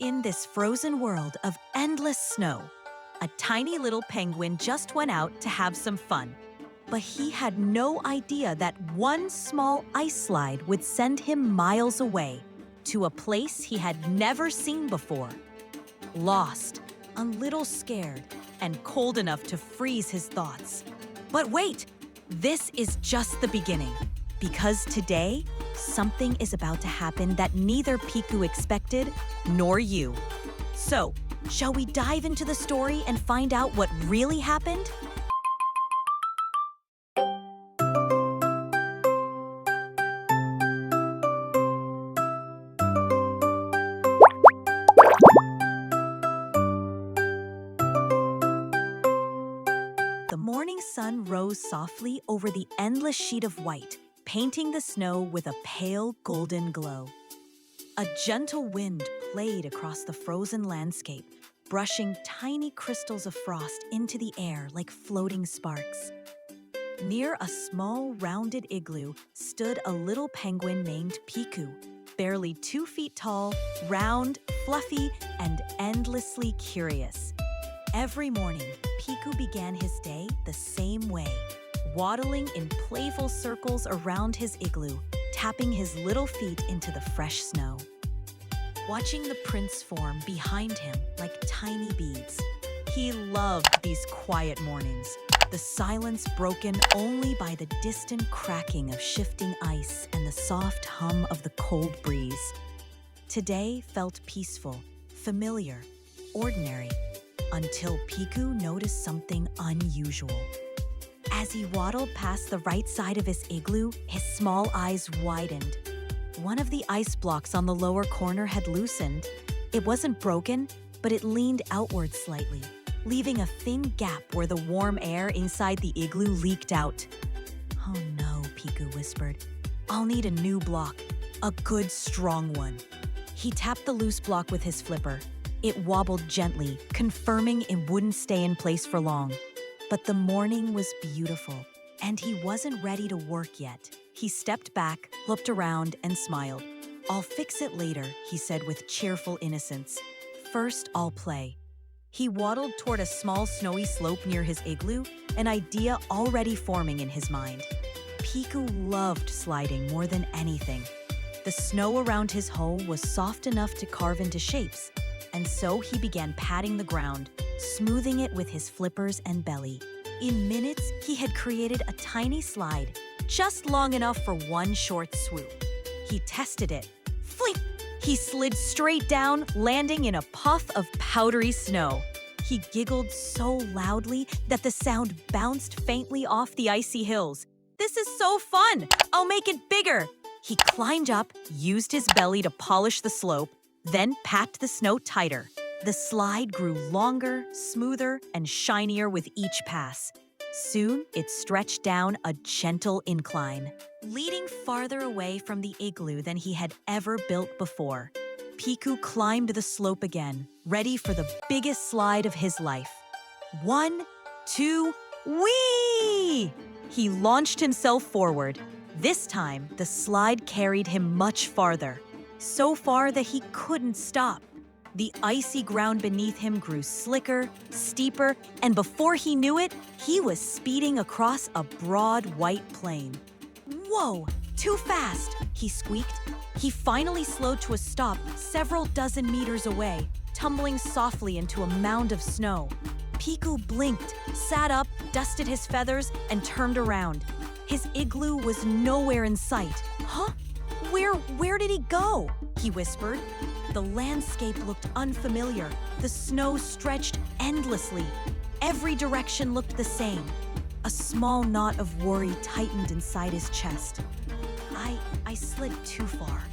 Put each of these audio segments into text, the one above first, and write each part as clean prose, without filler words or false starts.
In this frozen world of endless snow, a tiny little penguin just went out to have some fun. But he had no idea that one small ice slide would send him miles away to a place he had never seen before. Lost, a little scared, and cold enough to freeze his thoughts. But wait, this is just the beginning. Because today, something is about to happen that neither Piku expected nor you. So, shall we dive into the story and find out what really happened? The morning sun rose softly over the endless sheet of white, painting the snow with a pale golden glow. A gentle wind played across the frozen landscape, brushing tiny crystals of frost into the air like floating sparks. Near a small, rounded igloo stood a little penguin named Piku, barely 2 feet tall, round, fluffy, and endlessly curious. Every morning, Piku began his day the same way, waddling in playful circles around his igloo, tapping his little feet into the fresh snow. Watching the prints form behind him like tiny beads. He loved these quiet mornings, the silence broken only by the distant cracking of shifting ice and the soft hum of the cold breeze. Today felt peaceful, familiar, ordinary, until Piku noticed something unusual. As he waddled past the right side of his igloo, his small eyes widened. One of the ice blocks on the lower corner had loosened. It wasn't broken, but it leaned outward slightly, leaving a thin gap where the warm air inside the igloo leaked out. "Oh no," Piku whispered. "I'll need a new block, a good strong one." He tapped the loose block with his flipper. It wobbled gently, confirming it wouldn't stay in place for long. But the morning was beautiful, and he wasn't ready to work yet. He stepped back, looked around, and smiled. "I'll fix it later," he said with cheerful innocence. "First, I'll play." He waddled toward a small snowy slope near his igloo, an idea already forming in his mind. Piku loved sliding more than anything. The snow around his hole was soft enough to carve into shapes, and so he began patting the ground, smoothing it with his flippers and belly. In minutes, he had created a tiny slide, just long enough for one short swoop. He tested it. Flip! He slid straight down, landing in a puff of powdery snow. He giggled so loudly that the sound bounced faintly off the icy hills. "This is so fun! I'll make it bigger!" He climbed up, used his belly to polish the slope, then packed the snow tighter. The slide grew longer, smoother, and shinier with each pass. Soon, it stretched down a gentle incline, leading farther away from the igloo than he had ever built before. Piku climbed the slope again, ready for the biggest slide of his life. 1, 2, whee! He launched himself forward. This time, the slide carried him much farther, so far that he couldn't stop. The icy ground beneath him grew slicker, steeper, and before he knew it, he was speeding across a broad white plain. "Whoa, too fast!" he squeaked. He finally slowed to a stop several dozen meters away, tumbling softly into a mound of snow. Piku blinked, sat up, dusted his feathers, and turned around. His igloo was nowhere in sight. "Huh? Where did he go?" he whispered. The landscape looked unfamiliar. The snow stretched endlessly. Every direction looked the same. A small knot of worry tightened inside his chest. I slid too far."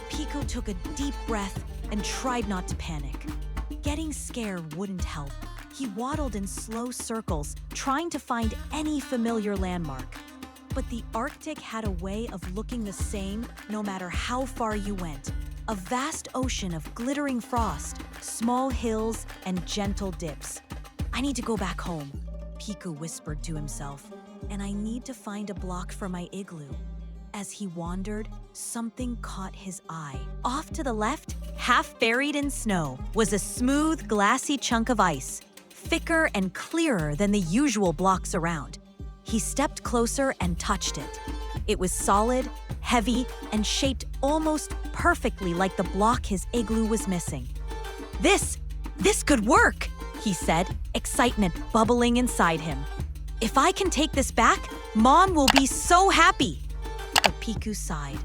Piku took a deep breath and tried not to panic. Getting scared wouldn't help. He waddled in slow circles, trying to find any familiar landmark. But the Arctic had a way of looking the same no matter how far you went. A vast ocean of glittering frost, small hills, and gentle dips. "I need to go back home," Piku whispered to himself, "and I need to find a block for my igloo." As he wandered, something caught his eye. Off to the left, Half buried in snow was a smooth, glassy chunk of ice, thicker and clearer than the usual blocks around. He stepped closer and touched it. It was solid, heavy, and shaped almost perfectly like the block his igloo was missing. This could work, he said, excitement bubbling inside him. If I can take this back, Mom will be so happy. But Piku sighed.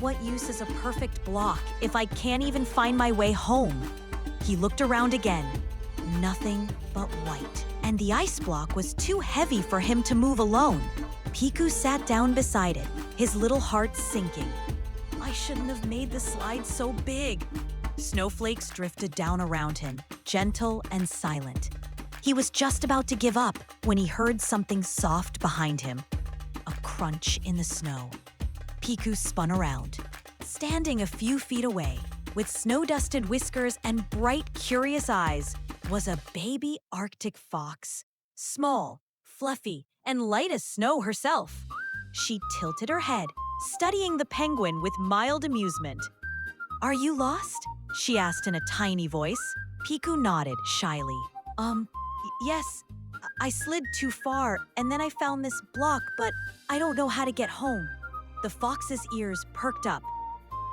What use is a perfect block if I can't even find my way home? He looked around again. Nothing but white. And the ice block was too heavy for him to move alone. Piku sat down beside it, his little heart sinking. I shouldn't have made the slide so big. Snowflakes drifted down around him, gentle and silent. He was just about to give up when he heard something soft behind him. A crunch in the snow. Piku spun around. Standing a few feet away, with snow-dusted whiskers and bright, curious eyes, was a baby Arctic fox. Small, fluffy, and light as snow herself. She tilted her head, studying the penguin with mild amusement. Are you lost? She asked in a tiny voice. Piku nodded shyly. Yes. I slid too far, and then I found this block, but I don't know how to get home. The fox's ears perked up.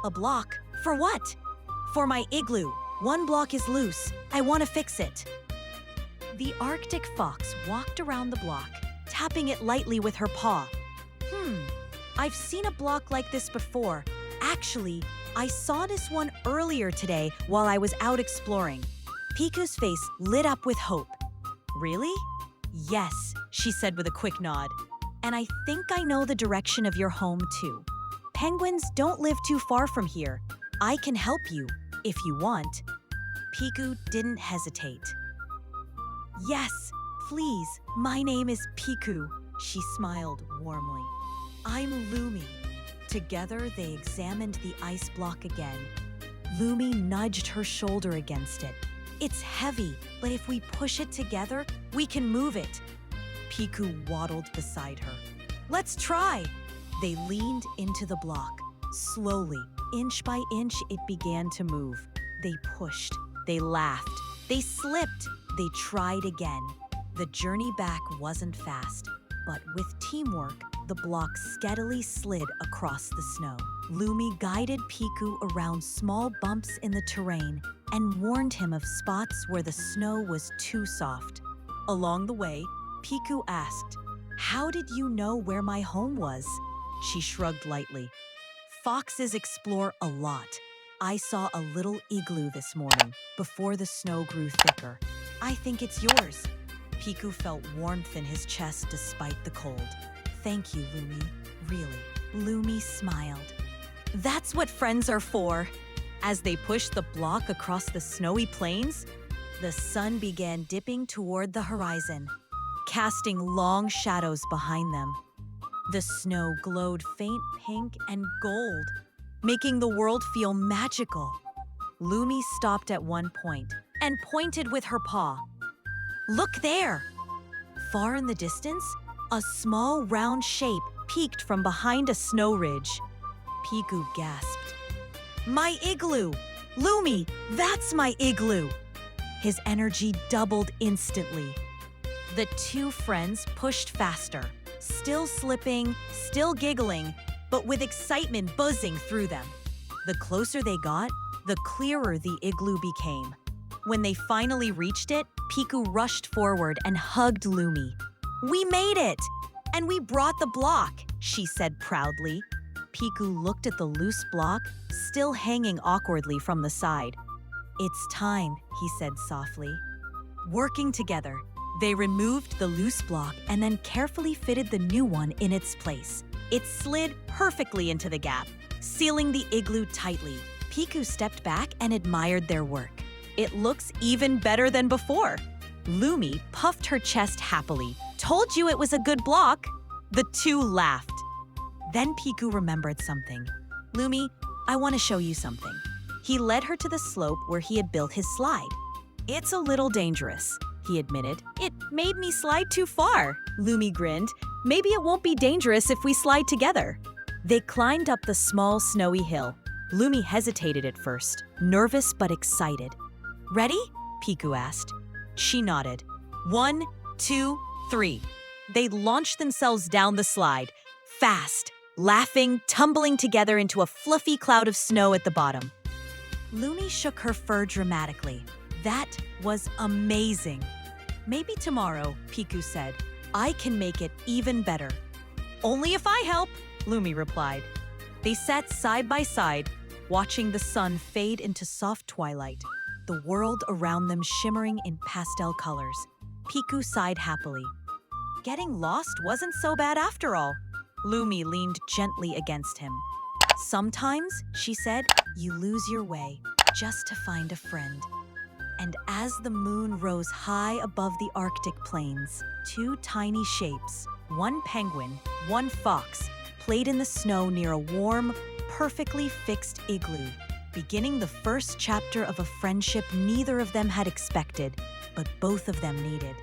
A block? For what? For my igloo. One block is loose. I want to fix it. The Arctic fox walked around the block, tapping it lightly with her paw. I've seen a block like this before. Actually, I saw this one earlier today while I was out exploring. Piku's face lit up with hope. Really? Yes, she said with a quick nod. And I think I know the direction of your home too. Penguins don't live too far from here. I can help you, if you want. Piku didn't hesitate. Yes, please, my name is Piku, she smiled warmly. I'm Lumi. Together, they examined the ice block again. Lumi nudged her shoulder against it. It's heavy, but if we push it together, we can move it. Piku waddled beside her. Let's try. They leaned into the block. Slowly, inch by inch, it began to move. They pushed. They laughed. They slipped. They tried again. The journey back wasn't fast, but with teamwork, the block steadily slid across the snow. Lumi guided Piku around small bumps in the terrain and warned him of spots where the snow was too soft. Along the way, Piku asked, "How did you know where my home was?" She shrugged lightly. Foxes explore a lot. I saw a little igloo this morning before the snow grew thicker. I think it's yours. Piku felt warmth in his chest despite the cold. Thank you, Lumi. Really. Lumi smiled. That's what friends are for. As they pushed the block across the snowy plains, the sun began dipping toward the horizon, casting long shadows behind them. The snow glowed faint pink and gold, making the world feel magical. Lumi stopped at one point and pointed with her paw. Look there! Far in the distance, a small round shape peeked from behind a snow ridge. Piku gasped. My igloo! Lumi, that's my igloo! His energy doubled instantly. The two friends pushed faster, still slipping, still giggling, but with excitement buzzing through them. The closer they got, the clearer the igloo became. When they finally reached it, Piku rushed forward and hugged Lumi. We made it! And we brought the block, she said proudly. Piku looked at the loose block, still hanging awkwardly from the side. It's time, he said softly. Working together, they removed the loose block and then carefully fitted the new one in its place. It slid perfectly into the gap, sealing the igloo tightly. Piku stepped back and admired their work. It looks even better than before. Lumi puffed her chest happily. Told you it was a good block. The two laughed. Then Piku remembered something. Lumi, I want to show you something. He led her to the slope where he had built his slide. It's a little dangerous, he admitted. It made me slide too far. Lumi grinned. Maybe it won't be dangerous if we slide together. They climbed up the small snowy hill. Lumi hesitated at first, nervous but excited. Ready? Piku asked. She nodded. 1, 2, 3. They launched themselves down the slide, fast, laughing, tumbling together into a fluffy cloud of snow at the bottom. Lumi shook her fur dramatically. That was amazing. Maybe tomorrow, Piku said, I can make it even better. Only if I help, Lumi replied. They sat side by side, watching the sun fade into soft twilight, the world around them shimmering in pastel colors. Piku sighed happily. Getting lost wasn't so bad after all. Lumi leaned gently against him. Sometimes, she said, you lose your way just to find a friend. And as the moon rose high above the Arctic plains, two tiny shapes, one penguin, one fox, played in the snow near a warm, perfectly fixed igloo, beginning the first chapter of a friendship neither of them had expected, but both of them needed.